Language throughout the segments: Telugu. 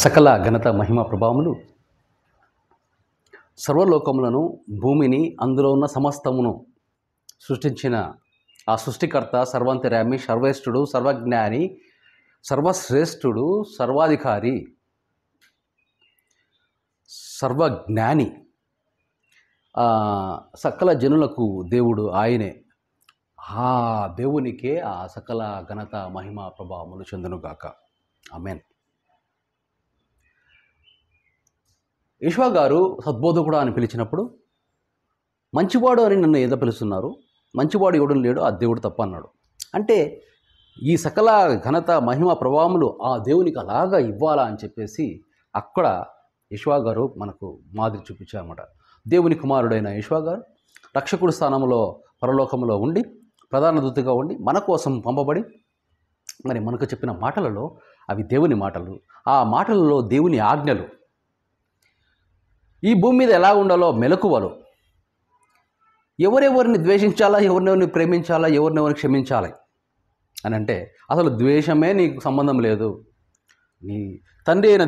సకల ఘనత మహిమ ప్రభావములు సర్వలోకములను భూమిని అందులో ఉన్న సమస్తమును సృష్టించిన ఆ సృష్టికర్త సర్వాంతర్యామి సర్వేష్ఠుడు సర్వజ్ఞాని సర్వశ్రేష్ఠుడు సర్వాధికారి సర్వజ్ఞాని సకల జనులకు దేవుడు ఆయనే. ఆ దేవునికే ఆ సకల ఘనత మహిమ ప్రభావములు చెందునుగాక. ఆమేన్. యెషయా గారు సద్బోధకుడా అని పిలిచినప్పుడు మంచివాడు అని నన్ను ఏదో పిలుస్తున్నారు, మంచివాడు ఎవడు లేడు, ఆ దేవుడు తప్ప అన్నాడు. అంటే ఈ సకల ఘనత మహిమ ప్రభావములు ఆ దేవునికి అలాగా ఇవ్వాలా అని చెప్పేసి అక్కడ యెషయా గారు మనకు మాదిరి చూపించారన్నమాట. దేవుని కుమారుడైన యెషయా గారు రక్షకుడి స్థానంలో పరలోకంలో ఉండి ప్రధాన దూతగా ఉండి మన కోసం పంపబడి మరి మనకు చెప్పిన మాటలలో అవి దేవుని మాటలు, ఆ మాటలలో దేవుని ఆజ్ఞలు, ఈ భూమి మీద ఎలా ఉండాలో మెలకువలు, ఎవరెవరిని ద్వేషించాలా, ఎవరినెవరిని ప్రేమించాలా, ఎవరినెవరిని క్షమించాలి అని అంటే అసలు ద్వేషమే నీకు సంబంధం లేదు. నీ తండ్రి అయిన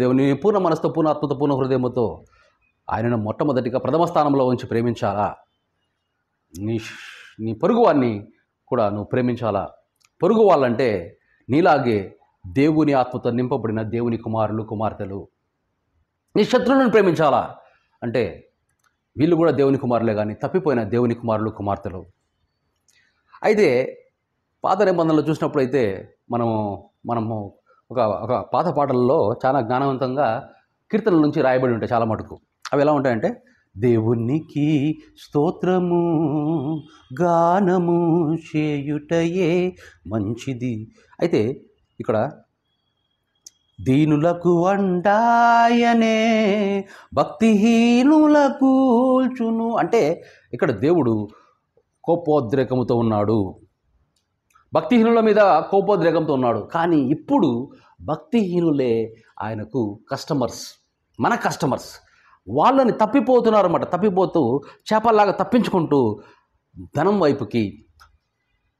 దేవుణ్ణి పూర్ణ మనసుతో, పూర్ణ ఆత్మతో, పూర్ణ హృదయంతో ఆయనను మొట్టమొదటిగా ప్రథమ స్థానంలో ఉంచి ప్రేమించాలా. నీ పొరుగు వారిని కూడా నువ్వు ప్రేమించాలా. పొరుగు వాళ్ళంటే నీలాగే దేవుని ఆత్మతో నింపబడిన దేవుని కుమారులు కుమార్తెలు. నీ శత్రువులను ప్రేమించాలా అంటే వీళ్ళు కూడా దేవుని కుమారులే, కానీ తప్పిపోయిన దేవుని కుమారులు కుమార్తెలు. అయితే పాత నిబంధనలు చూసినప్పుడు అయితే మనము ఒక పాత పాటలలో చాలా జ్ఞానవంతంగా కీర్తనల నుంచి రాయబడి ఉంటాయి చాలా మటుకు. అవి ఎలా ఉంటాయంటే, దేవునికి స్తోత్రము గానము చేయుటయే మంచిది. అయితే ఇక్కడ దీనులకు అండాయనే భక్తిహీనులకు కూల్చును అంటే ఇక్కడ దేవుడు కోపోద్రేకముతో ఉన్నాడు, భక్తిహీనుల మీద కోపోద్రేకంతో ఉన్నాడు. కానీ ఇప్పుడు భక్తిహీనులే ఆయనకు కస్టమర్స్, మన కస్టమర్స్. వాళ్ళని తప్పిపోతున్నారు అన్నమాట. తప్పిపోతూ చేపల్లాగా తప్పించుకుంటూ ధనం వైపుకి,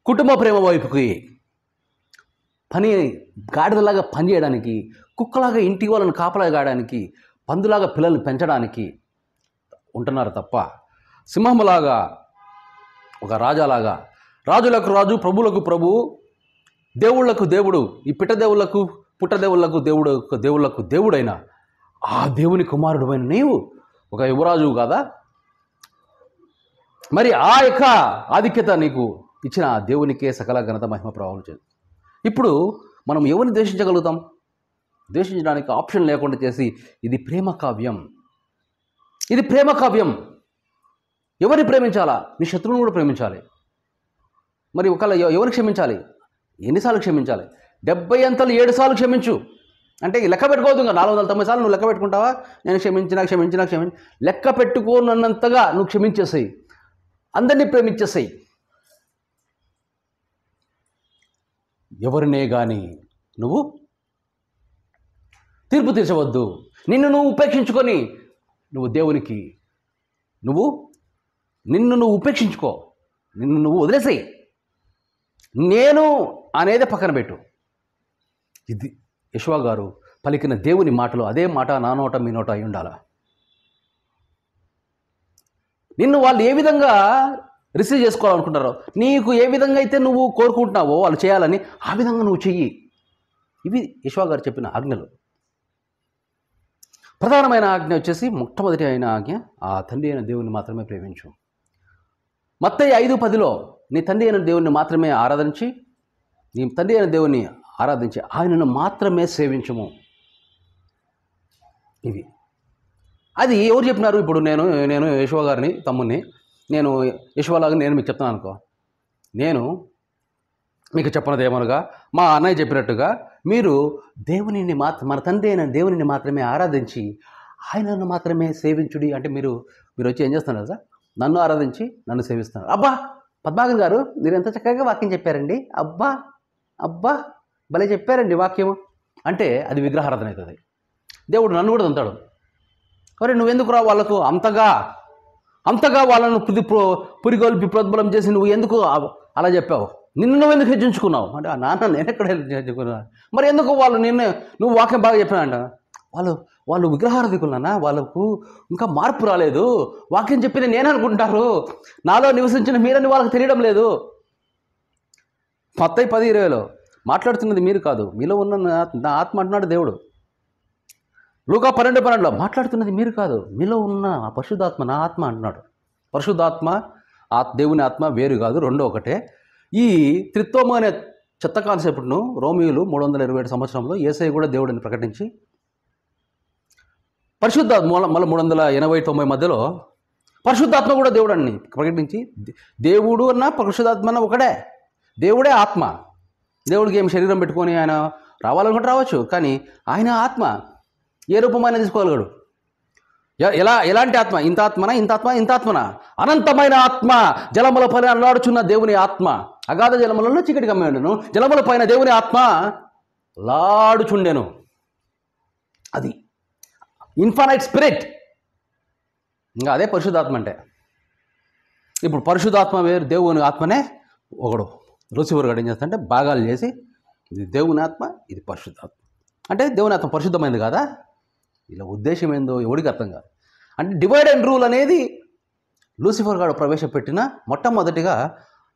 కుటుంబ ప్రేమ వైపుకి, పని గాడిదలాగా పనిచేయడానికి, కుక్కలాగా ఇంటి వాళ్ళని కాపలా కాయడానికి, పందులాగా పిల్లల్ని పెంచడానికి ఉంటున్నారు తప్ప సింహములాగా, ఒక రాజాలాగా, రాజులకు రాజు, ప్రభువులకు ప్రభు, దేవుళ్లకు దేవుడు, ఈ పిట్టదేవుళ్లకు పుట్టదేవుళ్లకు దేవుళ్లకు దేవుడైన ఆ దేవుని కుమారుడు అయిన నీవు ఒక యువరాజువు కాదా? మరి ఆ యొక్క ఆధిక్యత నీకు ఇచ్చిన ఆ దేవునికే సకల ఘనత మహిమ ప్రభావం చేదు. ఇప్పుడు మనం ఎవరిని ద్వేషించగలుగుతాం? ద్వేషించడానికి ఆప్షన్ లేకుండా చేసి ఇది ప్రేమ కావ్యం, ఇది ప్రేమ కావ్యం. ఎవరిని ప్రేమించాలా? నీ శత్రువును కూడా ప్రేమించాలి. మరి ఒకవేళ ఎవరిని క్షమించాలి? ఎన్నిసార్లు క్షమించాలి? 70 అంతలు 7 సార్లు క్షమించు అంటే లెక్క పెట్టుకోవద్దు. ఇంకా 490 సార్లు నువ్వు లెక్క పెట్టుకుంటావా? నేను క్షమించిన లెక్క పెట్టుకోనంతగా నువ్వు క్షమించేసేయి, అందరినీ ప్రేమించేసేయి. ఎవరినే కానీ నువ్వు తీర్పు తీర్చవద్దు. నిన్ను నువ్వు ఉపేక్షించుకొని నువ్వు దేవునికి నిన్ను నువ్వు ఉపేక్షించుకో, నిన్ను నువ్వు వదిలేసేయి. నేను అనేది పక్కన పెట్టు. ఇది యెషయా గారు పలికిన దేవుని మాటలు. అదే మాట నా నోట మీ నోట అయి ఉండాల. నిన్ను వాళ్ళు ఏ విధంగా రిసీవ్ చేసుకోవాలనుకుంటారో, నీకు ఏ విధంగా అయితే నువ్వు కోరుకుంటున్నావో వాళ్ళు చేయాలని, ఆ విధంగా నువ్వు చెయ్యి. ఇవి యెషయా గారు చెప్పిన ఆజ్ఞలు. ప్రధానమైన ఆజ్ఞ వచ్చేసి, మొట్టమొదటి అయిన ఆజ్ఞ, ఆ తండ్రి అయిన దేవుని మాత్రమే ప్రేమించు. మత్తయి 5:10లో నీ తండ్రి అయిన దేవుని మాత్రమే ఆరాధించి, ఆయనను మాత్రమే సేవించుము. ఇవి అది ఎవరు చెప్పినారు? ఇప్పుడు నేను యెషయా గారిని తమ్ముడిని, నేను యెషయాలాగా నేను మీకు చెప్తాను అనుకో. నేను మీకు చెప్పినదేమనగా మా అన్నయ్య చెప్పినట్టుగా మీరు మన తండ్రి అయిన దేవునిని మాత్రమే ఆరాధించి ఆయనను మాత్రమే సేవించుడి అంటే మీరు వచ్చి ఏం చేస్తున్నారు కదా? నన్ను ఆరాధించి నన్ను సేవిస్తున్నారు. అబ్బా పద్మాగర్ గారు మీరు ఎంత చక్కగా వాక్యం చెప్పారండి, అబ్బా భలే చెప్పారండి వాక్యము అంటే అది విగ్రహారాధన అవుతుంది. దేవుడు నన్ను కూడా తంతాడు. మరి నువ్వెందుకు రా వాళ్ళకు అంతగా వాళ్ళను పురిగొల్పి ప్రోద్బలం చేసి నువ్వు ఎందుకు అలా చెప్పావు? నిన్ను నువ్వు ఎందుకు హెచ్చించుకున్నావు అంటే, ఆ నాన్న నేను ఎక్కడ హెచ్చించుకున్నా, మరి ఎందుకు వాళ్ళు నువ్వు వాక్యం బాగా చెప్పినా అంట. వాళ్ళు విగ్రహారాధికులన్నా, వాళ్ళకు ఇంకా మార్పు రాలేదు, వాక్యం చెప్పిన నేను అనుకుంటారు, నాలో నివసించిన మీరని వాళ్ళకి తెలియడం లేదు. మత్తయి 10:20 మాట్లాడుతున్నది మీరు కాదు, మీలో ఉన్న నా ఆత్మ అంటున్నాడు దేవుడు. లూకా 12:12 మాట్లాడుతున్నది మీరు కాదు, మీలో ఉన్న ఆ పరిశుద్ధాత్మ నా ఆత్మ అంటున్నాడు. పరిశుద్ధాత్మ దేవుని ఆత్మ వేరు కాదు, రెండో ఒకటే. ఈ త్రిత్వము అనే చెత్త కాన్సెప్ట్ను రోమియోలు 327 సంవత్సరంలో యేసయ్య కూడా దేవుడిని ప్రకటించి, పరిశుద్ధాత్మ మళ్ళీ 380-90 మధ్యలో పరిశుద్ధాత్మ కూడా దేవుడని ప్రకటించి, దేవుడు అన్న పరిశుద్ధాత్మ అన్న ఒకడే, దేవుడే ఆత్మ. దేవుడికి ఏం శరీరం పెట్టుకొని ఆయన రావాలనుకుంటే రావచ్చు, కానీ ఆయన ఆత్మ ఏ రూపమైనా తీసుకోగలగాడు. ఎలాంటి ఆత్మ? ఇంత ఆత్మనా? అనంతమైన ఆత్మ, జలముల పైన అల్లాడుచున్న దేవుని ఆత్మ. అగాధ జలములలో చీకటి కమ్మాడును, జలముల పైన దేవుని ఆత్మ లాడుచుండెను. అది ఇన్ఫైనైట్ స్పిరిట్. ఇంకా అదే పరిశుద్ధాత్మ అంటే. ఇప్పుడు పరిశుద్ధాత్మ వేరు, దేవుని ఆత్మనే ఒకడు లూసిఫర్ గాడు ఏం చేస్తాడంటే భాగాలు చేసి, ఇది దేవుని ఆత్మ, ఇది పరిశుద్ధాత్మ. అంటే దేవుని ఆత్మ పరిశుద్ధమైంది కాదా? ఇలా ఉద్దేశం ఏందో ఎవడికి అర్థం కాదు. అంటే డివైడ్ అండ్ రూల్ అనేది లూసిఫర్ గాడు ప్రవేశపెట్టిన మొట్టమొదటిగా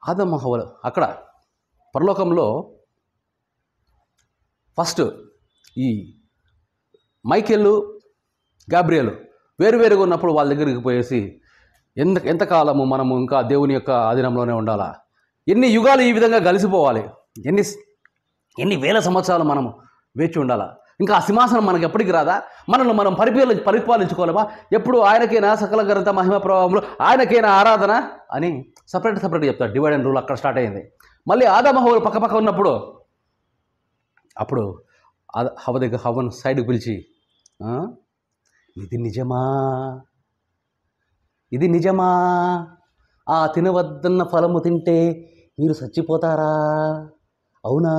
ఆదమ హవ్వలు. అక్కడ పరలోకంలో ఫస్ట్ ఈ మైకేలు గాబ్రియలు వేరువేరుగా ఉన్నప్పుడు వాళ్ళ దగ్గరికి పోయేసి, ఎంతకాలము మనము ఇంకా దేవుని యొక్క ఆధీనంలోనే ఉండాలా, ఎన్ని యుగాలు ఈ విధంగా కలిసిపోవాలి, ఎన్ని వేల సంవత్సరాలు మనము వేచి ఉండాలా, ఇంకా ఆ సింహాసనం మనకు ఎప్పటికి రాదా, మనల్ని మనం పరిపాలించుకోలేమా, ఎప్పుడు ఆయనకైనా సకల ఘనత మహిమ ప్రభావంలో ఆయనకైనా ఆరాధన అని సపరేట్ చెప్తాడు. డివైడ్ అండ్ రూల్ అక్కడ స్టార్ట్ అయింది. మళ్ళీ ఆదాము హవ్వలు పక్క ఉన్నప్పుడు అప్పుడు హవ్వను సైడ్కి పిలిచి, ఇది నిజమా, ఆ తినవద్దన్న ఫలము తింటే మీరు చచ్చిపోతారా? అవునా?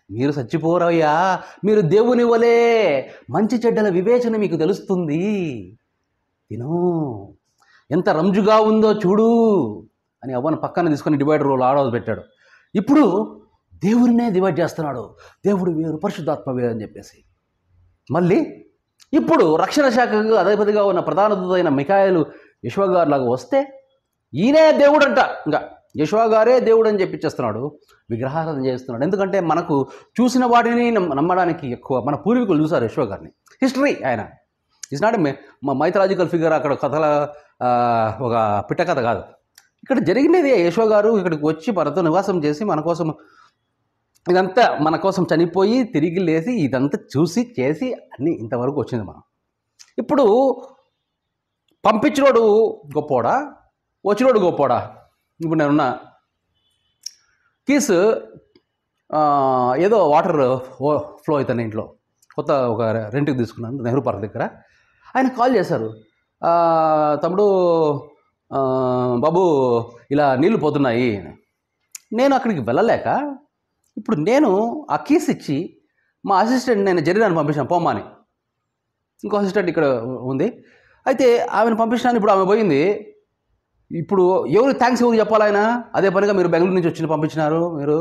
మీరు చచ్చిపోరయ్యా, మీరు దేవుని వలే మంచి చెడ్డల వివేచన మీకు తెలుస్తుంది, తిను, ఎంత రంజుగా ఉందో చూడు అని అవ్వను పక్కన తీసుకొని డివైడర్ రోల్ ఆడవది పెట్టాడు. ఇప్పుడు దేవుడినే డివైడ్ చేస్తున్నాడు, దేవుడు వేరు పరిశుద్ధాత్మ వేరు అని చెప్పేసి. మళ్ళీ ఇప్పుడు రక్షణ శాఖకు అధిపతిగా ఉన్న ప్రధాన దూత అయిన మిఖాయేలు యెషువ గారు లాగా వస్తే, ఈయనే దేవుడు అంట, ఇంకా యెషువ గారే దేవుడు అని చెప్పించేస్తున్నాడు, విగ్రహారాధన చేస్తున్నాడు. ఎందుకంటే మనకు చూసిన వాటిని నమ్మడానికి ఎక్కువ, మన పూర్వీకులు చూసారు యెషువ గారిని. హిస్టరీ ఆయన ఇట్స్ నాట్ మైథలాజికల్ ఫిగర్, అక్కడ కథల ఒక పిట్ట కథ కాదు. ఇక్కడ జరిగినది యెషువ గారు ఇక్కడికి వచ్చి మనతో నివాసం చేసి మన కోసం ఇదంతా మన కోసం చనిపోయి తిరిగి లేచి ఇదంతా చూసి చేసి అన్నీ ఇంతవరకు వచ్చింది. మనం ఇప్పుడు పంపించినోడు గొప్పోడా, వచ్చినోడు గొప్పోడా? ఇప్పుడు నేనున్న కీస్ ఏదో వాటర్ ఫ్లో అవుతాను ఇంట్లో, కొత్త ఒక రెంట్కి తీసుకున్నాను నెహ్రూ పార్క్ దగ్గర. ఆయన కాల్ చేశారు, తమ్ముడు బాబు ఇలా నీళ్ళు పోతున్నాయి. నేను అక్కడికి వెళ్ళలేక ఇప్పుడు నేను ఆ కీస్ ఇచ్చి మా అసిస్టెంట్ నేను జరీనాన్ని పంపించాను పోమ్మని. ఇంకో అసిస్టెంట్ ఇక్కడ ఉంది, అయితే ఆమెను పంపించినాను. ఇప్పుడు ఆమె పోయింది. ఇప్పుడు థ్యాంక్స్ ఎవరు చెప్పాలి? ఆయన అదే పనిగా మీరు బెంగళూరు నుంచి వచ్చి పంపించినారు, మీరు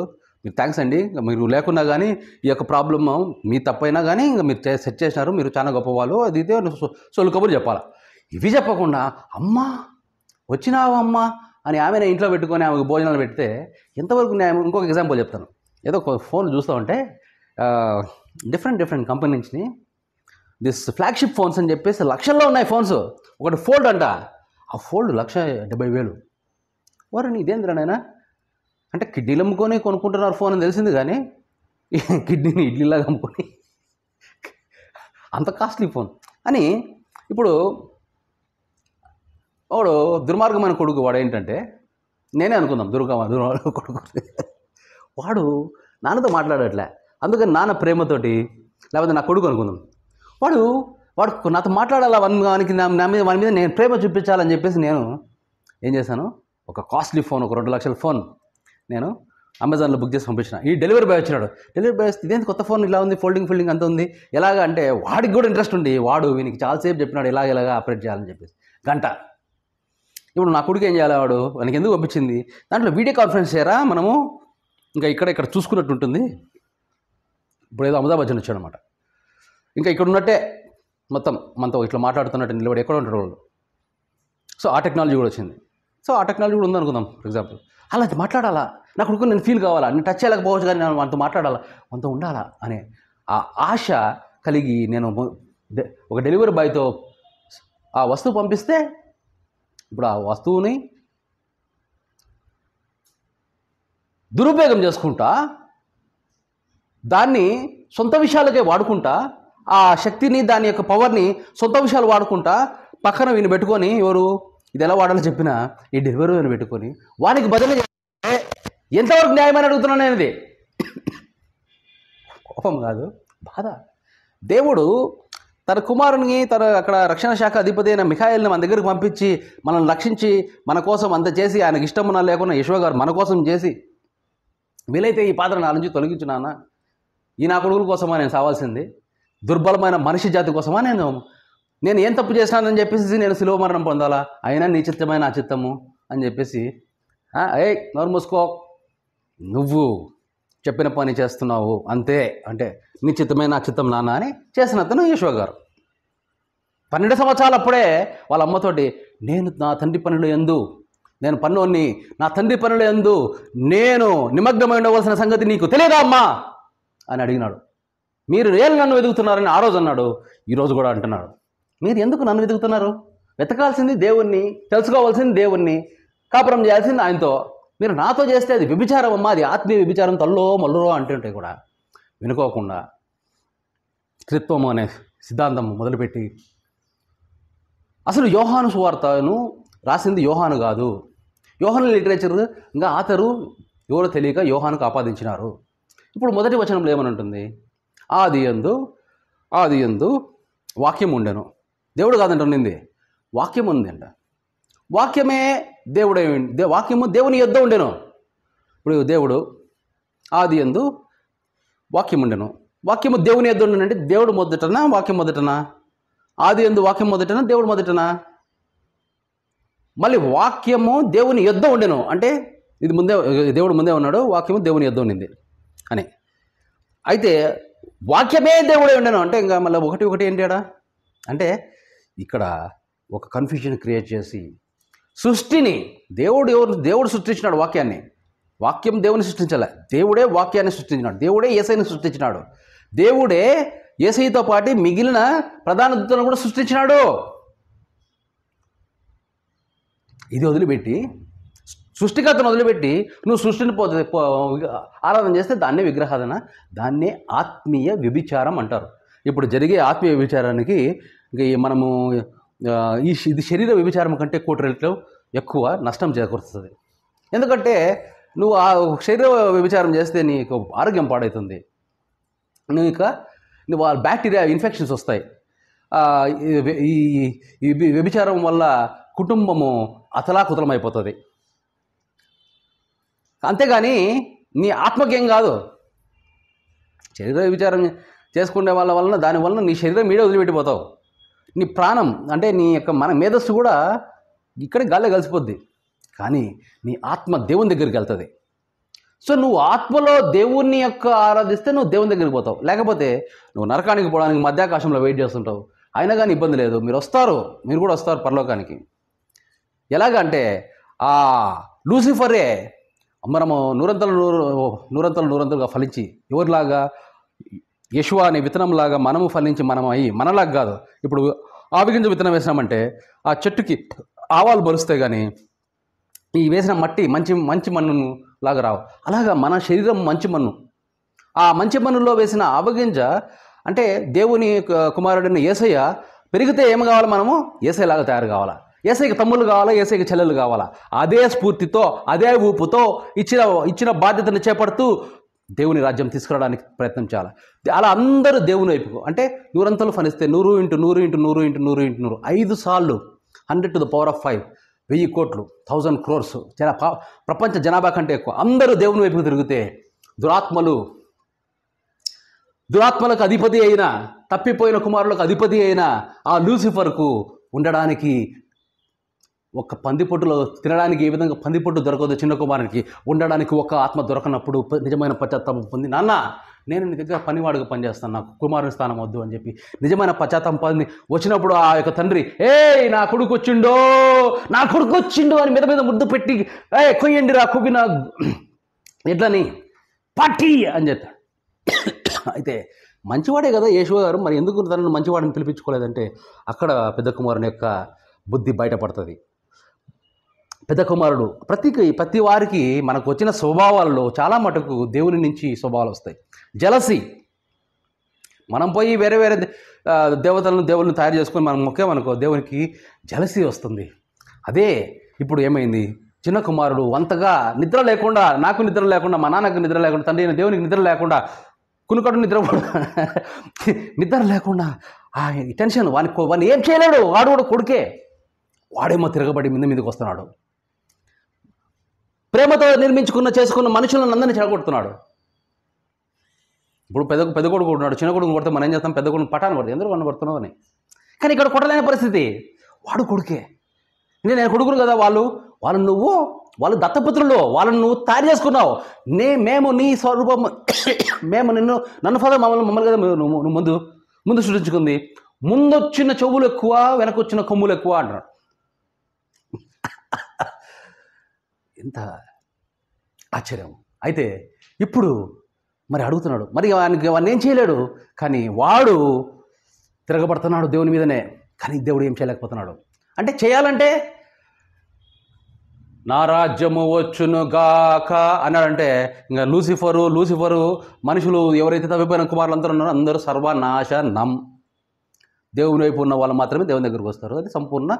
థ్యాంక్స్ అండి, మీరు లేకున్నా కానీ ఈ యొక్క ప్రాబ్లమ్ మీ తప్పైనా కానీ ఇంకా మీరు సెట్ చేసినారు, మీరు చాలా గొప్పవాళ్ళు, అది ఇదే సొల్లు కబురు చెప్పాలి. ఇవి చెప్పకుండా అమ్మా వచ్చినావా అమ్మా అని ఆమెను ఇంట్లో పెట్టుకొని ఆమెకు భోజనాలు పెడితే ఎంతవరకు నేను ఇంకొక ఎగ్జాంపుల్ చెప్తాను. ఏదో ఫోన్ చూస్తూ ఉంటే డిఫరెంట్ కంపెనీ నుంచి దిస్ ఫ్లాగ్షిప్ ఫోన్స్ అని చెప్పేసి లక్షల్లో ఉన్నాయి ఫోన్స్. ఒకటి ఫోల్డ్ అంట, ఆ ఫోల్డ్ 1,70,000. వారు ఇదేంద్రా నాయనా అంటే కిడ్నీలు అమ్ముకొని కొనుక్కుంటున్నారు ఫోన్ అని తెలిసింది, కానీ కిడ్నీని ఇడ్లీలాగా అమ్ముకొని అంత కాస్ట్లీ ఫోన్ అని. ఇప్పుడు వాడు దుర్మార్గమైన కొడుకు, వాడు ఏంటంటే నేనే అనుకుందాం దుర్మార్గ కొడుకు, వాడు నాన్నతో మాట్లాడట్లే, అందుకని నాన్న ప్రేమతోటి, లేకపోతే నా కొడుకు అనుకుందాం, వాడు నాతో మాట్లాడాలా, వాని మీద నేను ప్రేమ చూపించాలని చెప్పేసి నేను ఏం చేశాను, ఒక కాస్ట్లీ ఫోన్, ఒక 2 లక్షల ఫోన్ నేను అమెజాన్లో బుక్ చేసి పంపించిన. ఈ డెలివరీ బాయ్ వచ్చినాడు. డెలివరీ బాయ్ ఇదేంటి కొత్త ఫోన్ ఇలా ఉంది, ఫోల్డింగ్ అంత ఉంది, ఎలాగా అంటే వాడికి కూడా ఇంట్రెస్ట్ ఉంది. వీనికి చాలాసేపు చెప్పినాడు ఇలాగ ఆపరేట్ చేయాలని చెప్పేసి, గంట. ఇప్పుడు నా కొడుకు ఏం చేయాలి, వాడు వానికి ఎందుకు పంపించింది, దాంట్లో వీడియో కాన్ఫరెన్స్ చేయరా మనము, ఇంకా ఇక్కడ చూసుకున్నట్టు ఉంటుంది. ఇప్పుడు ఏదో అమితాబ్ బచ్చన్ వచ్చాడనమాట, ఇంకా ఇక్కడ ఉన్నట్టే మొత్తం మనతో ఇట్లా మాట్లాడుతున్నట్టు నిలబడి ఎక్కడ ఉంటారు వాళ్ళు. సో ఆ టెక్నాలజీ కూడా వచ్చింది. సో ఆ టెక్నాలజీ కూడా ఉందనుకుందాం ఫర్ ఎగ్జాంపుల్. అలా మాట్లాడాలా, నా కొడుకు నేను ఫీల్ కావాలా, నేను టచ్ చేయలేకపోవచ్చు కానీ నేను మనతో మాట్లాడాలా, మనతో ఉండాలా అనే ఆ ఆశ కలిగి నేను ఒక డెలివరీ బాయ్తో ఆ వస్తువు పంపిస్తే, ఇప్పుడు ఆ వస్తువుని దురుపయోగం చేసుకుంటా, దాన్ని సొంత విషయాలకే వాడుకుంటా, ఆ శక్తిని దాని యొక్క పవర్ని సొంత విషయాలు వాడుకుంటా, పక్కన వీని పెట్టుకొని, ఎవరు ఇది ఎలా వాడాలో చెప్పినా ఈ డెలివరీ అని పెట్టుకొని వానికి బదులు ఎంతవరకు న్యాయమని అడుగుతున్నాను నేను. ఇది కోపం కాదు, బాధ. దేవుడు తన కుమారుని, తన అక్కడ రక్షణ శాఖ అధిపతి అయిన మిఖాయిల్ని మన దగ్గరికి పంపించి మనల్ని రక్షించి మన కోసం అంత చేసి, ఆయనకి ఇష్టమున్నా లేకుండా యెషూవ గారు మన కోసం చేసి, వీలైతే ఈ పాత్ర నా నుంచి తొలగించు నాన్న, ఈ నా కొడుకుల కోసమా నేను సావాల్సింది, దుర్బలమైన మనిషి జాతి కోసమా నేను ఏం తప్పు చేసినానని చెప్పేసి నేను శిలువ మరణం పొందాలా, అయినా నీ చిత్తమైన నా చిత్తము అని చెప్పేసి, నోరు మూసుకో, నువ్వు చెప్పిన పని చేస్తున్నావు అంతే, అంటే నీ చిత్తమైన నా చిత్తం నాన్న అని చేసిన అతను యెషూవ గారు. 12 సంవత్సరాలు అప్పుడే వాళ్ళ అమ్మతోటి, నేను నా తండ్రి పనులు యందు, నేను పన్నోన్ని, నా తండ్రి పనులు యందు నేను నిమగ్నమై ఉండవలసిన సంగతి నీకు తెలియదా అమ్మా అని అడిగినాడు. మీరు రేలు నన్ను వెతుకుతున్నారని ఆ రోజు అన్నాడు, ఈరోజు కూడా అంటున్నాడు. మీరు ఎందుకు నన్ను వెతుకుతున్నారు? వెతకాల్సింది దేవుణ్ణి, తెలుసుకోవాల్సింది దేవుణ్ణి, కాపురం చేయాల్సింది ఆయనతో. మీరు నాతో చేస్తే అది వ్యభిచారం అమ్మా, అది ఆత్మీయ వ్యభిచారం, తల్లో మల్లురో అంటుంటే కూడా వినుకోకుండా త్రిత్వం అనే సిద్ధాంతం మొదలుపెట్టి, అసలు యోహాను సువార్తను రాసింది యోహాను కాదు, యోహాను లిటరేచర్ ఇంకా ఆథరు ఎవరో తెలియక యోహానుకు ఆపాదించినారు. ఇప్పుడు మొదటి వచనంలో ఏమని ఉంటుంది, ఆది యందు వాక్యం ఉండెను. దేవుడు కాదంట ఉండింది, వాక్యం ఉంది అంట. వాక్యమే దేవుడే, వాక్యము దేవుని యొద్ద ఉండెను. ఇప్పుడు దేవుడు ఆది యందు వాక్యం ఉండెను, వాక్యము దేవుని యొద్ద ఉండెనంటే దేవుడు మొదటనా వాక్యం మొదటనా? ఆది యందు వాక్యం మొదటనా దేవుడు మొదటనా? మళ్ళీ వాక్యము దేవుని యొద్ద ఉండెను అంటే ఇది ముందే, దేవుడు ముందే ఉన్నాడు, వాక్యము దేవుని యొద్ద ఉండింది అని. అయితే వాక్యమే దేవుడే ఉండెను అంటే ఇంకా మళ్ళీ ఒకటి ఏంటి అడా అంటే, ఇక్కడ ఒక కన్ఫ్యూజన్ క్రియేట్ చేసి సృష్టిని దేవుడు సృష్టించినాడు వాక్యాన్ని, వాక్యం దేవుని సృష్టించాలి, దేవుడే వాక్యాన్ని సృష్టించినాడు, దేవుడే యేసయ్యను సృష్టించినాడు, దేవుడే యేసయ్యతో పాటు మిగిలిన ప్రధాన దూతలను కూడా సృష్టించినాడు. ఇది వదిలిపెట్టి, సృష్టికర్తను వదిలిపెట్టి నువ్వు సృష్టిని ఆరాధన చేస్తే దాన్నే విగ్రహాధన, దాన్నే ఆత్మీయ వ్యభిచారం అంటారు. ఇప్పుడు జరిగే ఆత్మీయ వ్యభిచారానికి ఇంకా మనము ఇది శరీర వ్యభిచారం కంటే 1 రెట్లు ఎక్కువ నష్టం చేకూరుస్తుంది. ఎందుకంటే నువ్వు ఆ శరీర వ్యభిచారం చేస్తే నీకు ఆరోగ్యం పాడవుతుంది, నువ్వు బ్యాక్టీరియా ఇన్ఫెక్షన్స్ వస్తాయి. ఈ వ్యభిచారం వల్ల కుటుంబము అతలాకుతలమైపోతుంది. అంతేగాని నీ ఆత్మకేం కాదు. శరీర వ్యభిచారం చేసుకునే వాళ్ళ వలన దానివల్ల నీ శరీరం మీడే వదిలిపెట్టిపోతావు, నీ ప్రాణం అంటే నీ యొక్క మన మేధస్సు కూడా ఇక్కడే గాల్లో కలిసిపోద్ది, కానీ నీ ఆత్మ దేవుని దగ్గరికి వెళ్తుంది. సో నువ్వు ఆత్మలో దేవుణ్ణి యొక్క ఆరాధిస్తే నువ్వు దేవుని దగ్గరికి పోతావు, లేకపోతే నువ్వు నరకానికి పోవడానికి మధ్యాకాశంలో వెయిట్ చేస్తుంటావు. అయినా కానీ ఇబ్బంది లేదు, మీరు కూడా వస్తారు పరలోకానికి. ఎలాగంటే ఆ లూసిఫరే మనము నూరంతలుగా ఫలించి, ఎవరిలాగా యెషూవ అనే విత్తనంలాగా మనము ఫలించి మనం అయ్యి, మనలాగా కాదు. ఇప్పుడు ఆవిగింజ విత్తనం వేసినామంటే ఆ చెట్టుకి ఆవాలు బలుస్తాయి, కానీ ఈ వేసిన మట్టి మంచి మన్ను లాగా రావు. అలాగా మన శరీరం మంచి మన్ను, ఆ మంచి మన్నులో వేసిన ఆవగింజ అంటే దేవుని కుమారుడిని యేసయ్య పెరిగితే ఏం కావాలి, మనము యేసయ్యలాగా తయారు కావాలా, యేసయ్యకి తమ్ముళ్ళు కావాలా, యేసయ్యకి చెల్లెలు కావాలా. అదే స్ఫూర్తితో అదే ఊపుతో ఇచ్చిన బాధ్యతను చేపడుతూ దేవుని రాజ్యం తీసుకురావడానికి ప్రయత్నం చేయాలి. అలా అందరూ దేవుని వైపుకు, అంటే 100 ఫలిస్తే 100 × 100 × 100 × 100 × 100 5 సార్లు 100⁵ 1000 కోట్లు 1000 crores ప్రపంచ జనాభా కంటే ఎక్కువ అందరూ దేవుని వైపుకు తిరిగితే దురాత్మలకు అధిపతి అయిన, తప్పిపోయిన కుమారులకు అధిపతి అయిన ఆ లూసిఫర్కు ఉండడానికి ఒక పందిపొట్టులో తినడానికి ఏ విధంగా పందిపొట్టు దొరకదు చిన్న కుమారునికి, ఉండడానికి ఒక ఆత్మ దొరకనప్పుడు నిజమైన పశ్చాత్తాపం పొంది, నాన్న నేను నీ దగ్గర పనివాడుగా పనిచేస్తాను, నాకు కుమారుని స్థానం వద్దు అని చెప్పి నిజమైన పశ్చాత్తాపం పొంది వచ్చినప్పుడు ఆ యొక్క తండ్రి నా కొడుకు వచ్చిండో అని మీద ముద్దు పెట్టి కొయ్యండి రా కొవ్విన ఎట్లని పార్టీ అని చెప్తాడు. అయితే మంచివాడే కదా యేషువ గారు, మరి ఎందుకు తనను మంచివాడిని పిలిపించుకోలేదంటే అక్కడ పెద్ద కుమారుని యొక్క బుద్ధి బయటపడుతుంది. పెద్ద కుమారుడు ప్రతి వారికి మనకు వచ్చిన స్వభావాల్లో చాలా మటుకు దేవుని నుంచి స్వభావాలు వస్తాయి. జలసి, మనం పోయి వేరే వేరే దేవుళ్ళని తయారు చేసుకొని మనం మొక్కేమనుకో దేవునికి జలసి వస్తుంది. అదే ఇప్పుడు ఏమైంది, చిన్న కుమారుడు అంతగా నిద్ర లేకుండా, నాకు నిద్ర లేకుండా, మా నాన్నకు నిద్ర లేకుండా, తండ్రి అయిన దేవునికి నిద్ర లేకుండా, కునుకడు నిద్ర లేకుండా టెన్షన్, వాడిని ఏం చేయలేడు, వాడు కూడా కొడుకే, వాడేమో తిరగబడి మీదకి వస్తున్నాడు. ప్రేమతో చేసుకున్న మనుషులను అందరినీ చెడగొడుతున్నాడు. ఇప్పుడు పెద్ద కొడుకు ఉన్నాడు, చిన్న కొడుకు కొడితే మనం ఏం చేస్తాం, పెద్ద కొడుకు పటాను కొడతాం, ఎందుకు వాడిని కొడుతున్నావు అని. కానీ ఇక్కడ కొట్టలేని పరిస్థితి, వాడు కొడుకే. నేను కొడుకులు కదా, వాళ్ళు దత్తపుత్రులు, వాళ్ళని నువ్వు తయారు చేసుకున్నావు, మేము నీ స్వరూపం, మేము నన్ను ఫాదర్ మమ్మల్ని కదా నువ్వు ముందు సృష్టించుకుంది, ముందొచ్చిన చెవులు ఎక్కువ వెనకొచ్చిన కొమ్ములు ఎక్కువ అంటున్నాడు. ఎంత ఆశ్చర్యం. అయితే ఇప్పుడు మరి అడుగుతున్నాడు, మరి వాడిని ఏం చేయలేడు, కానీ వాడు తిరగబడుతున్నాడు దేవుని మీదనే, కానీ దేవుడు ఏం చేయలేకపోతున్నాడు. అంటే చేయాలంటే నా రాజ్యము వచ్చును గాక అన్నాడంటే ఇంకా లూసిఫరు మనుషులు ఎవరైతే తప్పిపోయిన కుమారులు అందరూ ఉన్నారో అందరూ సర్వనాశనం. దేవుని వైపు ఉన్న వాళ్ళు మాత్రమే దేవుని దగ్గరికి వస్తారు. అది సంపూర్ణ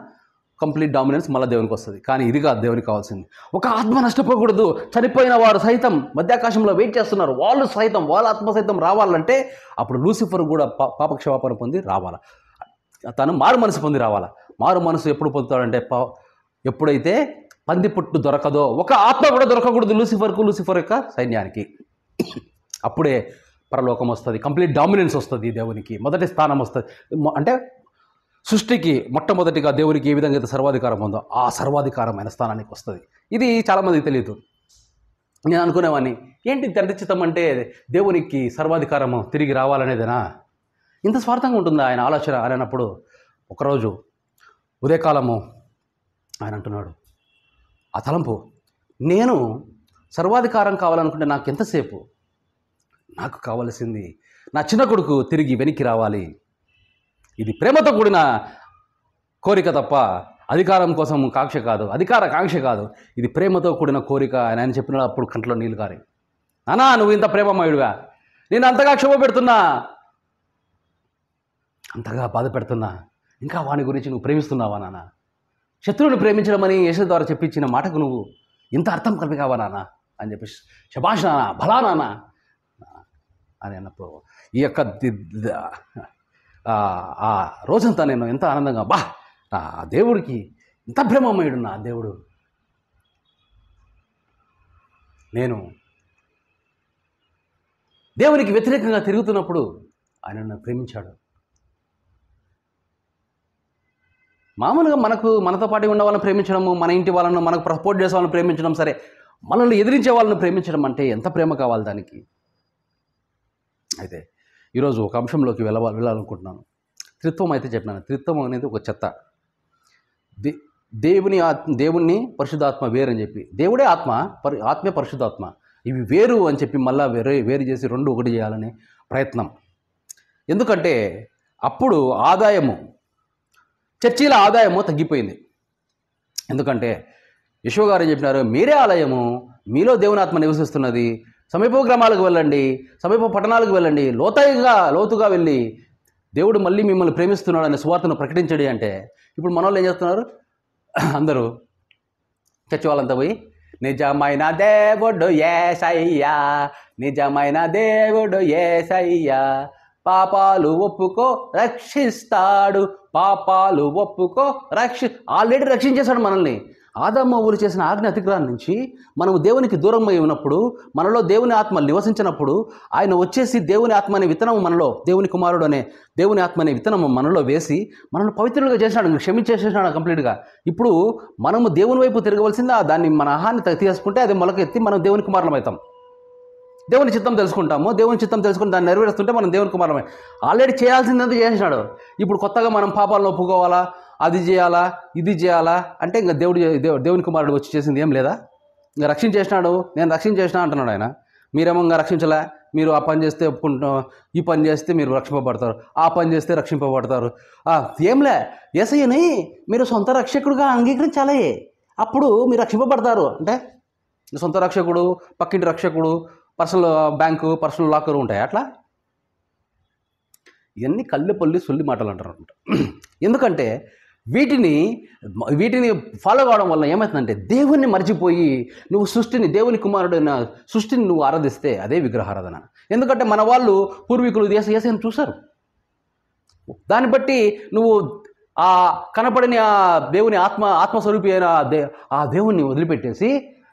కంప్లీట్ డామినెన్స్ మళ్ళీ దేవునికి వస్తుంది. కానీ ఇది కాదు దేవునికి కావాల్సింది. ఒక ఆత్మ నష్టపోకూడదు. చనిపోయిన వారు సైతం మధ్యాకాశంలో వెయిట్ చేస్తున్నారు, వాళ్ళ ఆత్మ సైతం రావాలంటే అప్పుడు లూసిఫర్ కూడా పాపక్షమాపణ పొంది రావాలా, తను మారు మనసు పొంది రావాలా. మారు మనసు ఎప్పుడు పొందుతాడంటే ఎప్పుడైతే పందిపుట్టు దొరకదో, ఒక ఆత్మ కూడా దొరకకూడదు లూసిఫర్ యొక్క సైన్యానికి. అప్పుడే పరలోకం వస్తుంది, కంప్లీట్ డామినెన్స్ వస్తుంది, దేవునికి మొదటి స్థానం వస్తుంది. అంటే సృష్టికి మొట్టమొదటిగా దేవునికి ఏ విధంగా అయితే సర్వాధికారం ఉందో ఆ సర్వాధికారమైన స్థానానికి వస్తుంది. ఇది చాలామందికి తెలియదు. నేను అనుకునేవాడిని, ఏంటి తండ్రి చిత్తం అంటే దేవునికి సర్వాధికారము తిరిగి రావాలనేదేనా, ఇంత స్వార్థంగా ఉంటుందా ఆయన ఆలోచన అని అన్నప్పుడు ఒకరోజు ఉదయకాలము ఆయన అంటున్నాడు, ఆ తలంపు, నేను సర్వాధికారం కావాలనుకుంటే నాకు ఎంతసేపు, నాకు కావలసింది నా చిన్న కొడుకు తిరిగి వెనక్కి రావాలి. ఇది ప్రేమతో కూడిన కోరిక తప్ప అధికారం కోసం కాంక్ష కాదు, ఇది ప్రేమతో కూడిన కోరిక అని ఆయన చెప్పిన అప్పుడు కంట్లో నీళ్ళు కారి, నానా నువ్వు ఇంత ప్రేమమయుడుగా, నేను అంతగా క్షోభ పెడుతున్నా, అంతగా బాధ పెడుతున్నా, ఇంకా వాని గురించి నువ్వు ప్రేమిస్తున్నావా నాన్న, శత్రువుని ప్రేమించడం అని యేసు ద్వారా చెప్పించిన మాటకు నువ్వు ఇంత అర్థం కలిగావా నాన్న అని చెప్పి, శభాష్ నాన్న, భలా నాన్న అని అన్నప్పుడు ఈ యొక్క ఆ రోజంతా నేను ఎంత ఆనందంగా, ఆ దేవుడికి ఇంత ప్రేమమయుడు నా దేవుడు, నేను దేవునికి వ్యతిరేకంగా తిరుగుతున్నప్పుడు ఆయన నన్ను ప్రేమించాడు. మామూలుగా మనతో పాటు ఉన్న వాళ్ళని ప్రేమించడము, మన ఇంటి వాళ్ళను, మనకు సపోర్ట్ చేసే వాళ్ళని ప్రేమించడం సరే, మనల్ని ఎదిరించే వాళ్ళని ప్రేమించడం అంటే ఎంత ప్రేమ కావాలి దానికి. అయితే ఈరోజు ఒక అంశంలోకి వెళ్ళాలనుకుంటున్నాను. త్రిత్వం అయితే చెప్పినాను. త్రిత్వం అనేది ఒక చెత్త. దేవుణ్ణి పరిశుద్ధాత్మ వేరు అని చెప్పి, దేవుడే ఆత్మ, ఆత్మే పరిశుద్ధాత్మ, ఇవి వేరు అని చెప్పి మళ్ళా వేరు చేసి రెండు ఒకటి చేయాలనే ప్రయత్నం. ఎందుకంటే అప్పుడు చర్చీల ఆదాయము తగ్గిపోయింది. ఎందుకంటే యెషువ గారు ఏం చెప్పినారు, మీరే ఆలయము, మీలో దేవుని ఆత్మ నివసిస్తున్నది, సమీప గ్రామాలకు వెళ్ళండి, సమీప పట్టణాలకు వెళ్ళండి, లోతుగా వెళ్ళి దేవుడు మళ్ళీ మిమ్మల్ని ప్రేమిస్తున్నాడు అనే సువార్తను ప్రకటించండి అంటే, ఇప్పుడు మన వాళ్ళు ఏం చేస్తున్నారు, అందరూ చర్చి వాళ్ళంతా పోయి నిజమైన దేవుడు యేసయ్యా, నిజమైన దేవుడు యేసయ్యా, పాపాలు ఒప్పుకో రక్షిస్తాడు, పాపాలు ఒప్పుకో ఆల్రెడీ రక్షించేశాడు మనల్ని. ఆదాము అవ్వలు చేసిన ఆజ్ఞ అతిక్రమణ నుంచి మనము దేవునికి దూరం అయి ఉన్నప్పుడు, మనలో దేవుని ఆత్మ నివసించినప్పుడు, ఆయన వచ్చేసి దేవుని ఆత్మ అనే విత్తనం మనలో, దేవుని కుమారుడు అనే దేవుని ఆత్మ అనే విత్తనం మనలో వేసి మనల్ని పవిత్రులుగా చేసినాడు, క్షమించేసేసినాడు కంప్లీట్గా. ఇప్పుడు మనము దేవుని వైపు తిరగవలసింది, దాన్ని మన ఆహాన్ని తీసుకుంటే అది మొలకెత్తి మనం దేవుని కుమారులం అవుతాం. దేవుని చిత్తం తెలుసుకుంటాము, దేవుని చిత్తం తెలుసుకుని దాన్ని నెరవేరుస్తుంటే మనం దేవుని కుమారమే. ఆల్రెడీ చేయాల్సిందంతా చేసినాడు. ఇప్పుడు కొత్తగా మనం పాపాలను ఒప్పుకోవాలా, అది చేయాలా, ఇది చేయాలా అంటే ఇంకా దేవుని కుమారుడు వచ్చి చేసింది ఏం లేదా? ఇంకా రక్షించేసినాడు, నేను రక్షించేసినా అంటున్నాడు ఆయన. మీరేమో ఇంకా రక్షించలే, మీరు ఆ పని చేస్తే ఒప్పుకుంటాం, ఈ పని చేస్తే మీరు రక్షింపబడతారు, ఆ పని చేస్తే రక్షింపబడతారు. ఏంలే, యేసయ్యని మీరు సొంత రక్షకుడుగా అంగీకరించాలి, అప్పుడు మీరు రక్షింపబడతారు. అంటే సొంత రక్షకుడు, పక్కింటి రక్షకుడు, పర్సనల్ బ్యాంకు, పర్సనల్ లాకరు ఉంటాయి. అట్లా ఇవన్నీ కళ్ళెపల్లి సొల్లి మాటలు అంటారు. ఎందుకంటే వీటిని ఫాలో కావడం వల్ల ఏమవుతుందంటే దేవుణ్ణి మర్చిపోయి నువ్వు సృష్టిని, దేవుని కుమారుడైన సృష్టిని నువ్వు ఆరాధిస్తే అదే విగ్రహారాధన. ఎందుకంటే మన వాళ్ళు పూర్వీకులు యేసయ్యను చూశారు. దాన్ని బట్టి నువ్వు ఆ కనపడిన ఆ దేవుని ఆత్మస్వరూపి అయిన ఆ దేవుణ్ణి వదిలిపెట్టేసి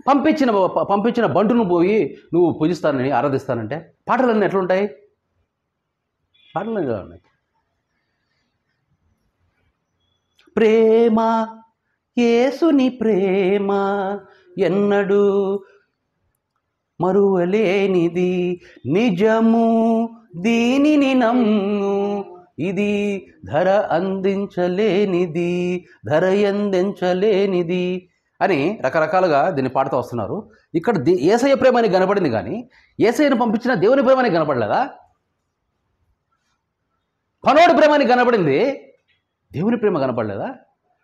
పంపించిన బంటును పోయి నువ్వు పూజిస్తానని, ఆరాధిస్తానంటే పాటలన్నీ ఎట్లుంటాయి? పాటలు ఎలా ఉన్నాయి? ప్రేమ, యేసుని ప్రేమ ఎన్నడూ మరువలేనిది, నిజము దీనిని నమ్ము, ఇది ధర అందించలేనిది, ధర అందించలేనిది అని రకరకాలుగా దీన్ని పాడుతూ వస్తున్నారు. ఇక్కడ యేసయ్య ప్రేమ అని కనపడింది, కానీ యేసయ్యను పంపించిన దేవుని ప్రేమ అని కనపడలేదా? పనోడి ప్రేమ అని కనపడింది, దేవుని ప్రేమ కనపడలేదా?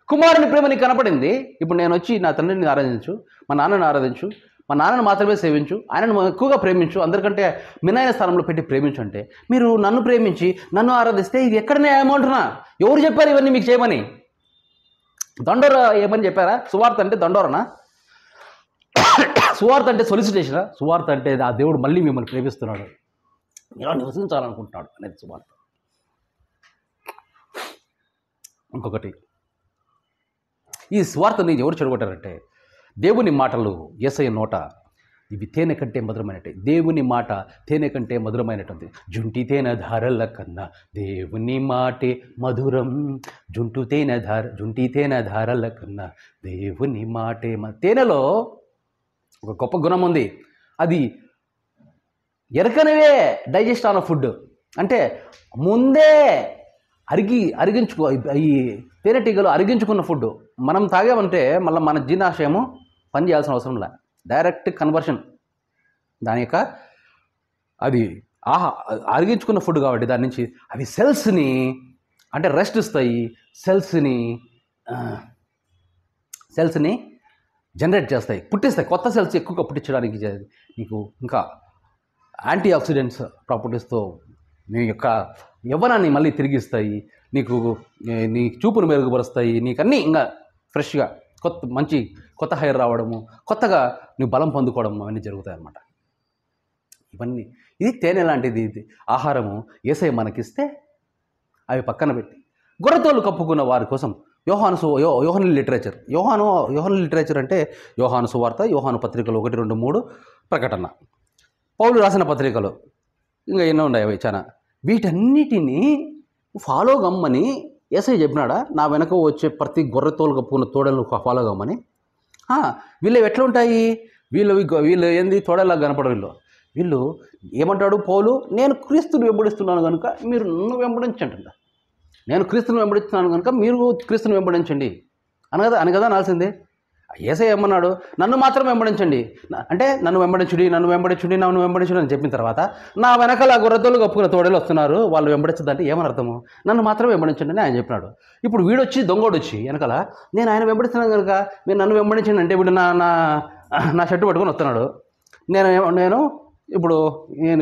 కుమారుని ప్రేమని కనపడింది. ఇప్పుడు నేను వచ్చి నా తండ్రిని ఆరాధించు, మా నాన్నని ఆరాధించు, మా నాన్నను మాత్రమే సేవించు, ఆయనను ఎక్కువగా ప్రేమించు, అందరికంటే మిన్నైన స్థానంలో పెట్టి ప్రేమించు అంటే మీరు నన్ను ప్రేమించి నన్ను ఆరాధిస్తే ఇది ఎక్కడనే ఏమంటున్నా? ఎవరు చెప్పారు ఇవన్నీ మీకు చేయమని? దండోర ఏమని చెప్పారా? సువార్త అంటే దండోరనా? సువార్త అంటే సొలిసిటేషనా? సువార్త అంటే ఆ దేవుడు మళ్ళీ మిమ్మల్ని ప్రేమిస్తున్నాడు, ఇలా నివసించాలనుకుంటున్నాడు అనేది సువార్త. ఇంకొకటి, ఈ సువార్తని ఎవరు చెడగొట్టారంటే దేవుని మాటలు యేసయ్య నోట ఇవి తేనె కంటే మధురమైనట్టు. దేవుని మాట తేనె కంటే మధురమైనటువంటి, జుంటి తేనె ధారల కన్నా దేవుని మాటే మధురం, జుంటి తేనె ధారల కన్నా దేవుని మాటే. తేనెలో ఒక గొప్ప గుణం ఉంది, అది ఎరకనవే డైజెస్ట్ ఆన్ ఫుడ్. అంటే ముందే అరిగించుకో, ఈ తేనెటీగలు అరిగించుకున్న ఫుడ్ మనం తాగామంటే మళ్ళీ మన జీర్ణాశయము పని చేయాల్సిన అవసరం లే, డైరెక్ట్ కన్వర్షన్ దాని యొక్క అది అరిగించుకున్న ఫుడ్ కాబట్టి దాని నుంచి అవి సెల్స్ని అంటే రెస్ట్ ఇస్తాయి, సెల్స్ని జనరేట్ చేస్తాయి, పుట్టిస్తాయి, కొత్త సెల్స్ ఎక్కువగా పుట్టించడానికి నీకు ఇంకా యాంటీ ఆక్సిడెంట్స్ ప్రాపర్టీస్తో నీ యొక్క యవ్వనాన్ని మళ్ళీ తిరిగిస్తాయి, నీకు నీ చూపును మెరుగుపరుస్తాయి, నీకు అన్నీ ఇంకా ఫ్రెష్గా కొత్త హెయిర్ రావడము, కొత్తగా నువ్వు బలం పొందుకోవడం అవన్నీ జరుగుతాయి అన్నమాట. ఇవన్నీ ఇది తేనె లాంటిది, ఇది ఆహారము యేసయ్య మనకిస్తే అవి పక్కన పెట్టి గొర్రెతోలు కప్పుకున్న వారి కోసం యోహాను లిటరేచర్ అంటే యోహాను సువార్త, యోహాను పత్రికలు 1, 2, 3, ప్రకటన, పౌలు రాసిన పత్రికలు, ఇంకా ఎన్నో ఉన్నాయి అవి చాలా. వీటన్నిటినీ ఫాలో గమ్మని యేసయ్య చెప్పినాడా? నా వెనక వచ్చే ప్రతి గొర్రెతోలు కప్పుకున్న తోడలను ఫాలో గమ్మని. వీళ్ళు ఎట్లా ఉంటాయి? వీళ్ళు ఏంది తోడలా కనపడరు. వీళ్ళు ఏమంటాడు పౌలు? నేను క్రీస్తుని వెంబడిస్తున్నాను కనుక మీరు నన్ను వెంబడించండి. నేను క్రీస్తుని వెంబడిస్తున్నాను కనుక మీరు క్రీస్తుని వెంబడించండి అని కదా అనాల్సిందే. యేసయ్య ఏమన్నాడు? నన్ను మాత్రం వెంబడించండి అంటే నన్ను వెంబడించుడి అని చెప్పిన తర్వాత నా వెనకాల గొర్రెతోలు కప్పుకున్న తోడేలు వస్తున్నారు, వాళ్ళు వెంబడించదంటే ఏమని అర్థము? నన్ను మాత్రం వెంబడించండి అని ఆయన చెప్పినాడు. ఇప్పుడు వీడొచ్చి దొంగోడొచ్చి వెనకాల నేను ఆయన వెంబడిస్తున్నాను కనుక మీరు నన్ను వెంబడించండి అంటే ఇప్పుడు నా షర్టు పట్టుకొని వస్తున్నాడు. నేను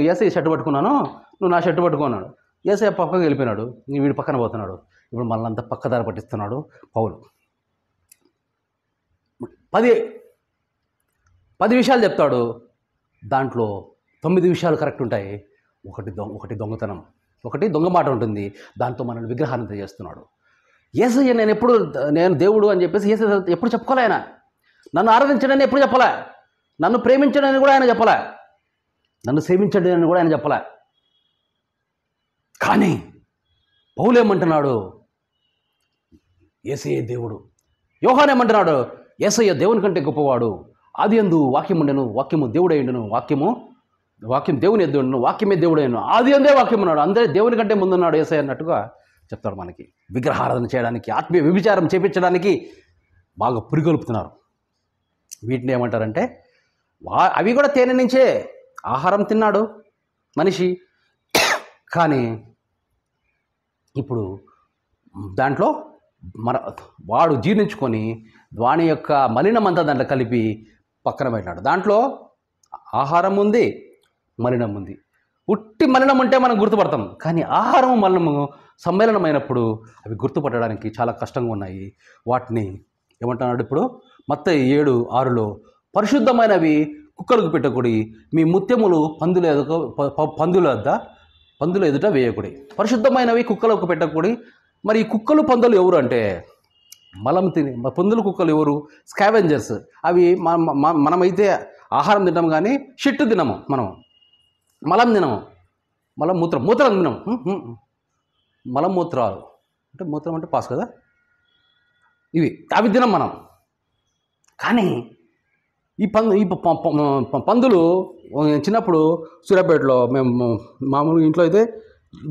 యేసయ్య షర్టు పట్టుకున్నాను, నువ్వు నా షర్టు పట్టుకున్నాడు. యేసయ్య పక్కకి వెళ్ళిపోయినాడు, వీడు పక్కన పోతున్నాడు. ఇప్పుడు మళ్ళంతా పక్కదారి పట్టిస్తున్నాడు పౌలు. 10 విషయాలు చెప్తాడు, దాంట్లో 9 విషయాలు కరెక్ట్ ఉంటాయి. ఒకటి దొంగతనం, ఒకటి దొంగ మాట ఉంటుంది, దాంతో మనల్ని విగ్రహాన్ని చేస్తున్నాడు. యేసయ్య నేను దేవుడు అని చెప్పేసి యేసయ్య ఎప్పుడు చెప్పుకోలే. ఆయన నన్ను ఆరాధించడని ఎప్పుడు చెప్పలే, నన్ను ప్రేమించడని కూడా ఆయన చెప్పలే, నన్ను సేవించండి అని కూడా ఆయన చెప్పలే. కానీ పౌలు ఏమంటున్నాడు? యేసయ్య దేవుడు. యోహాను ఏమంటున్నాడు? యేసయ్య దేవుని కంటే గొప్పవాడు. ఆది యందు వాక్యం ఉండెను, వాక్యము దేవుడై ఉండెను, వాక్యం దేవుని ఎద్దు ఉండెను, వాక్యమే దేవుడైను, ఆది అందే వాక్యం ఉన్నాడు, అందరే దేవుని కంటే ముందున్నాడు యేసయ్య అన్నట్టుగా చెప్తాడు. మనకి విగ్రహారాధన చేయడానికి, ఆత్మీయ వ్యభిచారం చేపించడానికి బాగా పురిగొల్పుతున్నారు. వీటిని ఏమంటారంటే అవి కూడా తేనె నుంచే ఆహారం తిన్నాడు మనిషి. కానీ ఇప్పుడు దాంట్లో వాడు జీర్ణించుకొని వాని యొక్క మలినమంతా దాంట్లో కలిపి పక్కన పెట్టినాడు. దాంట్లో ఆహారం ఉంది, మలినం ఉంది. ఉట్టి మలినం అంటే మనం గుర్తుపడతాం, కానీ ఆహారము మలినము సమ్మేళనమైనప్పుడు అవి గుర్తుపట్టడానికి చాలా కష్టంగా ఉన్నాయి. వాటిని ఏమంటున్నాడు ఇప్పుడు? మత్తయి 7:6లో పరిశుద్ధమైనవి కుక్కలకు పెట్టకూడి, మీ ముత్యములు పందుల ఎదుట వేయకూడి. పరిశుద్ధమైనవి కుక్కలకు పెట్టకూడి. మరి కుక్కలు పందులు ఎవరు అంటే మలం తిని, పందులు కుక్కలు ఎవరు? స్కావెంజర్స్. అవి మనమైతే ఆహారం తింటాం కానీ షిట్టు తినము, మనం మలం తినము, మూత్రం తినము. మలమూత్రాలు అంటే మూత్రం అంటే పాస్ కదా, అవి తినం మనం. కానీ ఈ పందులు చిన్నప్పుడు సూర్యాపేటలో మేము మామూలుగా ఇంట్లో అయితే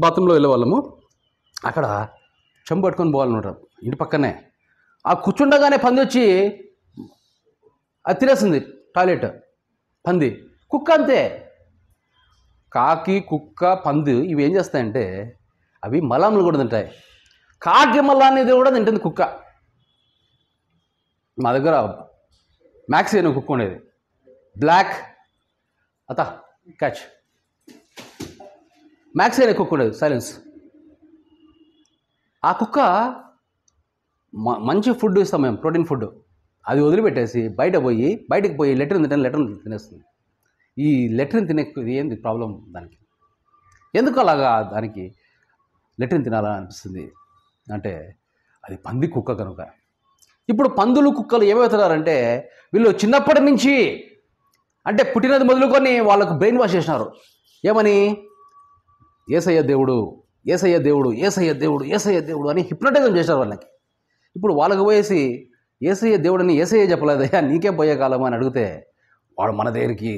బాత్రూంలో వెళ్ళేవాళ్ళము. అక్కడ చెంబు పట్టుకొని పోవాలన్నమాట, ఇంటి పక్కనే. ఆ కూర్చుండగానే పంది వచ్చి అది తినేస్తుంది. టాయిలెట్ పంది. కుక్క అంతే. కాకి, కుక్క, పంది ఇవి ఏం చేస్తాయంటే అవి మలాములు కూడా తింటాయి. కాకి మలాన్ని కూడా తింటుంది కుక్క. మా దగ్గర మ్యాక్సీ అనే కుక్క ఉండేది, బ్లాక్ క్యాచ్ మ్యాక్సీ అనే కుక్క ఉండేది, సైలెన్స్. ఆ కుక్క మంచి ఫుడ్ ఇస్తాం మేము, ప్రోటీన్ ఫుడ్. అది వదిలిపెట్టేసి బయటకు పోయి లెటరిన్ తినేస్తుంది. ఈ లెటరిన్ తినే ఏంది ప్రాబ్లం దానికి? ఎందుకు అలాగా దానికి లెటరిన్ తినాలని అనిపిస్తుంది అంటే అది పంది కుక్క కనుక. ఇప్పుడు పందులు కుక్కలు ఏమవుతున్నారంటే వీళ్ళు చిన్నప్పటి నుంచి అంటే పుట్టినది మొదలుకొని వాళ్ళకు బ్రెయిన్ వాష్ చేసినారు. ఏమని? యేసయ్య దేవుడు, యేసయ్య దేవుడు, యేసయ్య దేవుడు, యేసయ్య దేవుడు అని హిప్నటైజం చేశారు వాళ్ళకి. ఇప్పుడు వాళ్ళకు పోయేసి యేసయ్య దేవుడని యేసయ్య చెప్పలేదయ్యా నీకేం పోయే కాలం అని అడిగితే వాడు మన దగ్గరికి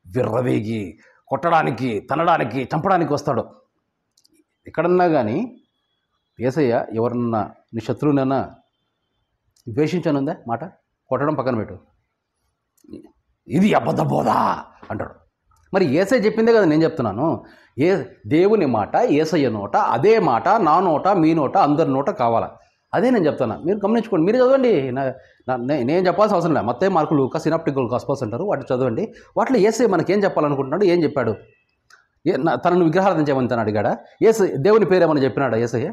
విర్రవేగి కొట్టడానికి, తనడానికి, చంపడానికి వస్తాడు. ఎక్కడన్నా కానీ యేసయ్య ఎవరన్నా నీ శత్రువునైనా ద్వేషించనుందా మాట? కొట్టడం పక్కన పెట్టు, ఇది అబద్ధ బోధ అంటాడు. మరి యేసయ్య చెప్పిందే కదా నేను చెప్తున్నాను. దేవుని మాట యేసయ్య నోట, అదే మాట నా నోట, మీ నోట, అందరి నోట కావాలా? అదే నేను చెప్తాను. మీరు గమనించుకోండి, మీరు చదవండి. నేను చెప్పాల్సిన అవసరం లేదు. మత్తయి, మార్కు, లూకా సినాప్టికల్ గాస్పెల్స్ అంటారు, వాటిని చదవండి. వాటిలో యేసయ్య మనకేం చెప్పాలనుకుంటున్నాడు, ఏం చెప్పాడు? తనను విగ్రహారాధన చేయమని అడిగాడా? దేవుని పేరేమని చెప్పినాడా యేసయ్య?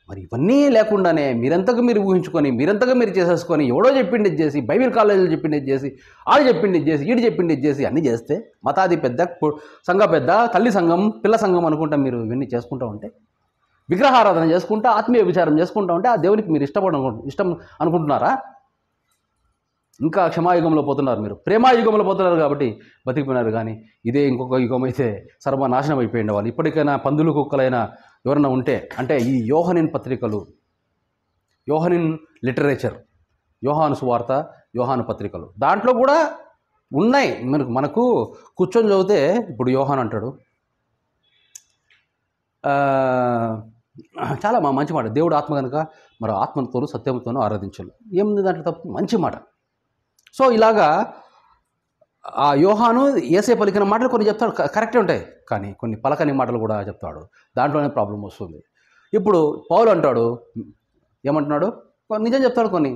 మరి ఇవన్నీ లేకుండానే మీరెంతగా మీరు ఊహించుకొని, మీరెంతగా మీరు చేసేసుకొని, ఎవడో చెప్పిండి చేసి, బైబిల్ కాలేజీలు చెప్పిండి చేసి, ఆడు చెప్పిండి చేసి, ఈడు చెప్పిండి చేసి అన్నీ చేస్తే మతాది పెద్ద, సంఘ పెద్ద, తల్లి సంఘం, పిల్ల సంఘం అనుకుంటా మీరు ఇవన్నీ చేసుకుంటూ ఉంటే, విగ్రహారాధన చేసుకుంటా, ఆత్మీయ విచారం చేసుకుంటూ ఉంటే ఆ దేవునికి మీరు ఇష్టం అనుకుంటున్నారా? ఇంకా క్షమాయుగంలో పోతున్నారు, మీరు ప్రేమాయుగంలో పోతున్నారు కాబట్టి బతికిపోయినారు. కానీ ఇదే ఇంకొక యుగం అయితే సర్వనాశనం అయిపోయింది వాళ్ళు. ఇప్పటికైనా పందులు కుక్కలైనా ఎవరన్నా ఉంటే అంటే ఈ యోహనిన్ పత్రికలు, యోహనిన్ లిటరేచర్, యోహాను సువార్త, యోహాను పత్రికలు దాంట్లో కూడా ఉన్నాయి. మనకు కూర్చొని చదివితే ఇప్పుడు యోహాను అంటాడు చాలా మంచి మాట, దేవుడు ఆత్మ కనుక మరి ఆత్మతోనూ సత్యంతోనూ ఆరాధించాలి. ఏముంది దాంట్లో తప్పు? మంచి మాట. సో ఇలాగా ఆ యోహాను యేసయ్య పలికిన మాటలు కొన్ని చెప్తాడు, కరెక్టే ఉంటాయి. కానీ కొన్ని పలకని మాటలు కూడా చెప్తాడు, దాంట్లోనే ప్రాబ్లం వస్తుంది. ఇప్పుడు పౌలు అంటాడు, ఏమంటున్నాడు? నిజం చెప్తాడు కొన్ని.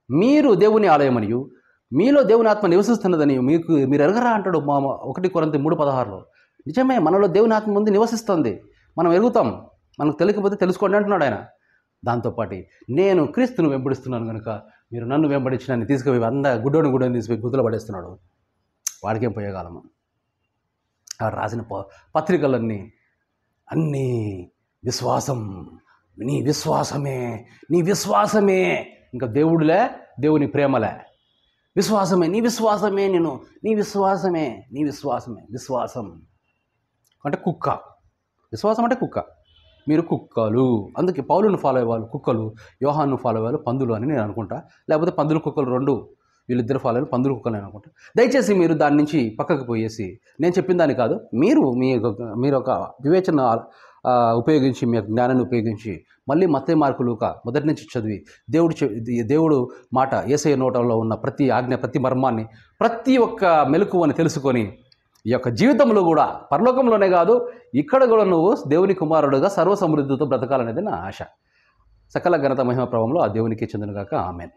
మీరు దేవుని ఆలయమనియు మీలో దేవుని ఆత్మ నివసిస్తున్నదని మీరు ఎరగరా అంటాడు 1 కొరింథీ 3:16లో. నిజమే, మనలో దేవుని ఆత్మ ముందు నివసిస్తుంది, మనం ఎరుగుతాం. మనకు తెలియకపోతే తెలుసుకోండి అంటున్నాడు ఆయన. దాంతోపాటు నేను క్రీస్తును వెంబడిస్తున్నాను కనుక మీరు నన్ను వెంబడించడాన్ని తీసుకుపోయి గుడ్డోని తీసుకుపోయి గుద్దలు పడేస్తున్నాడు. వాడికేం పోయేగాలము? రాసిన పత్రికలన్నీ అన్నీ విశ్వాసం, నీ విశ్వాసమే, నీ విశ్వాసమే, ఇంకా దేవుడులే, దేవుని ప్రేమలే. విశ్వాసమే, నీ విశ్వాసమే, విశ్వాసం అంటే కుక్క. విశ్వాసం అంటే కుక్క. మీరు కుక్కలు. అందుకే పౌలును ఫాలో అయ్యేవాళ్ళు కుక్కలు, యోహాను ఫాలో అయ్యేవాళ్ళు పందులు అని నేను అనుకుంటా. లేకపోతే పందులు కుక్కలు రెండు, వీళ్ళిద్దరు ఫాలో అయ్యారు పందులు కుక్కలు అని అనుకుంటా. దయచేసి మీరు దాని నుంచి పక్కకు పోయేసి నేను చెప్పిన దాన్ని కాదు, మీరు ఒక వివేచన ఉపయోగించి, మీ జ్ఞానాన్ని ఉపయోగించి మళ్ళీ మత్తయి మార్కు లూకా మొదటి నుంచి చదివి దేవుడు మాట యేసయ్య నోటంలో ఉన్న ప్రతి ఆజ్ఞ, ప్రతి మర్మాన్ని, ప్రతి ఒక్క మెలకువని తెలుసుకొని ఈ యొక్క జీవితంలో కూడా పరలోకంలోనే కాదు ఇక్కడ కూడా నువ్వు దేవుని కుమారుడుగా సర్వ సమృద్ధితో బ్రతకాలనేది నా ఆశ. సకల ఘనత మహిమ ప్రభావంలో ఆ దేవునికి చెందునుగాక. ఆమెన్.